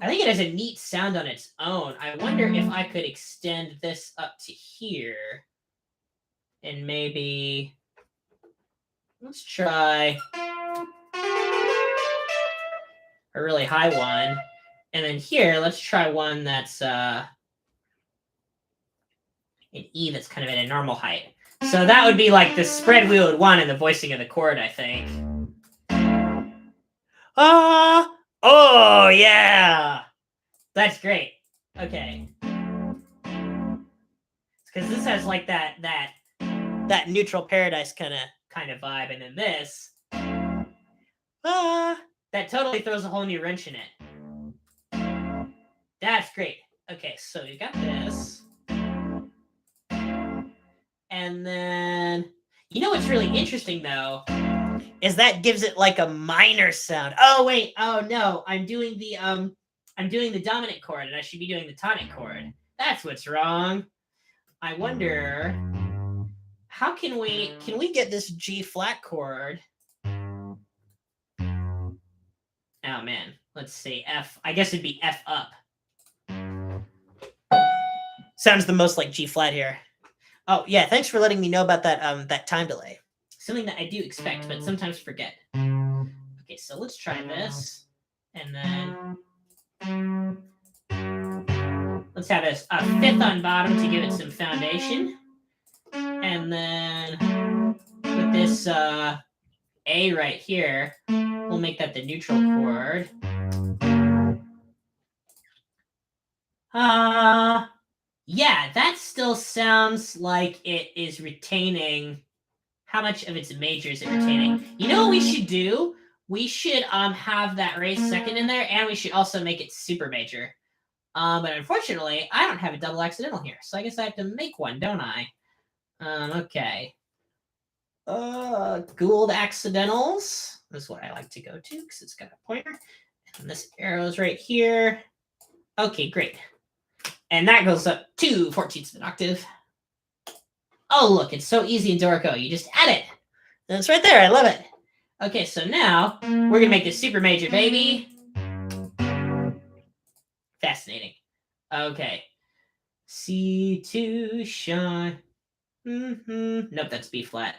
I think it has a neat sound on its own. I wonder if I could extend this up to here. And maybe... Let's try a really high one. And then here, let's try one that's an E that's kind of at a normal height. So that would be like the spread we would want in the voicing of the chord, I think. Oh, yeah. That's great. Okay. Because this has like that neutral paradise kind of vibe, and then this that totally throws a whole new wrench in it. That's great. Okay, so you got this. And then you know what's really interesting though is that gives it like a minor sound. Oh wait, oh no, I'm doing the dominant chord and I should be doing the tonic chord. That's what's wrong. I wonder how can we get this G flat chord? Oh man, let's see. F. I guess it'd be F up. Sounds the most like G flat here. Oh yeah, thanks for letting me know about that that time delay. Something that I do expect, but sometimes forget. Okay, so let's try this, and then let's have a 5th on bottom to give it some foundation, and then with this A right here, we'll make that the neutral chord. Yeah, that still sounds like it is retaining. How much of its major is it retaining? You know what we should do? We should have that raised second in there, and we should also make it super major. But unfortunately, I don't have a double accidental here, so I guess I have to make one, don't I? Okay. Gould accidentals. That's what I like to go to because it's got a pointer. And this arrow's right here. Okay, great. And that goes up to 14th of an octave. Oh, look, it's so easy in Dorico. You just add it. And it's right there. I love it. Okay, so now we're going to make this super major, baby. Fascinating. Okay. C2 shine. Nope, that's B flat.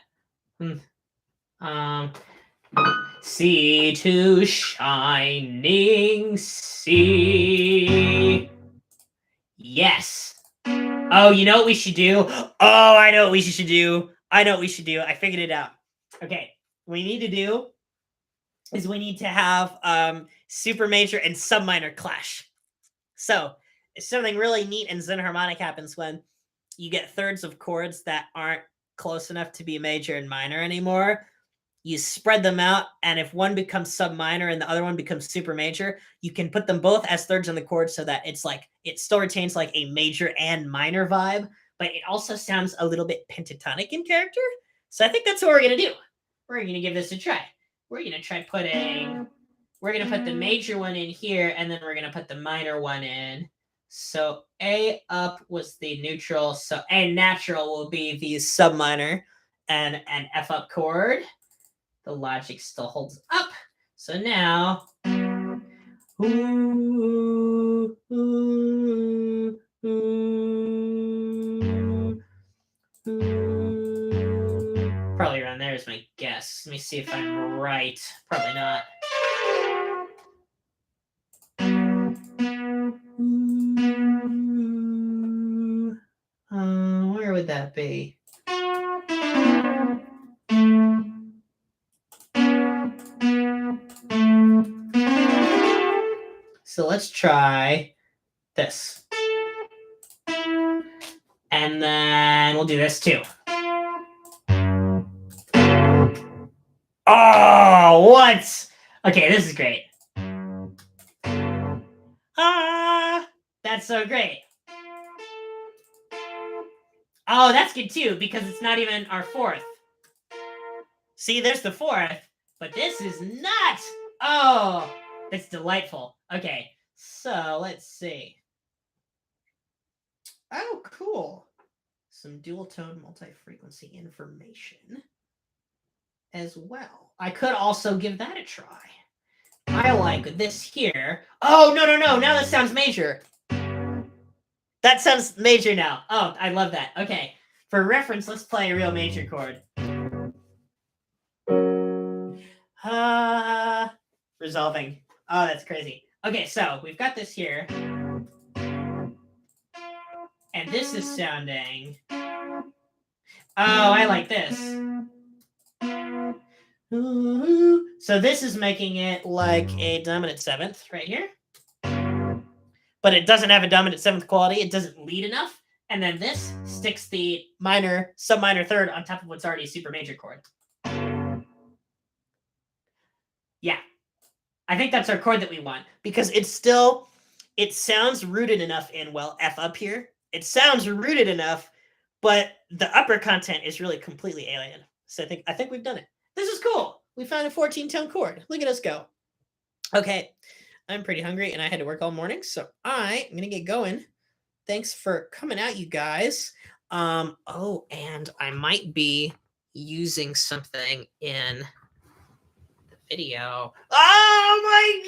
C2 shining C. Yes. Oh, you know what we should do? Oh, I know what we should do. I figured it out. Okay. What we need to do is we need to have super major and sub minor clash. So something really neat and Zen harmonic happens when you get thirds of chords that aren't close enough to be major and minor anymore. You spread them out, and if one becomes sub minor and the other one becomes super major, you can put them both as thirds on the chord so that it's like it still retains like a major and minor vibe, but it also sounds a little bit pentatonic in character. So I think that's what we're gonna do. We're gonna give this a try. We're gonna put the major one in here, and then we're gonna put the minor one in. So A up was the neutral, so A natural will be the sub minor and an F up chord. The logic still holds up. So now, probably around there is my guess. Let me see if I'm right. Probably not. Where would that be? So let's try this. And then we'll do this too. Oh, what? Okay, this is great. That's so great. Oh, that's good too, because it's not even our fourth. See, there's the fourth, but this is not. Oh, that's delightful. Okay, so let's see. Oh, cool. Some dual tone multi-frequency information as well. I could also give that a try. I like this here. Oh, no. Now that sounds major. That sounds major now. Oh, I love that. Okay. For reference, let's play a real major chord. Resolving. Oh, that's crazy. Okay, so we've got this here. And this is sounding... Oh, I like this. So this is making it like a dominant seventh right here. But it doesn't have a dominant seventh quality. It doesn't lead enough. And then this sticks the minor, sub-minor third on top of what's already a super major chord. Yeah. I think that's our chord that we want. Because it's still... It sounds rooted enough in, well, F up here. It sounds rooted enough, but the upper content is really completely alien. So I think we've done it. This is cool. We found a 14-tone chord. Look at us go. Okay. I'm pretty hungry and I had to work all morning, so I'm going to get going. Thanks for coming out, you guys. Oh, and I might be using something in the video. Oh my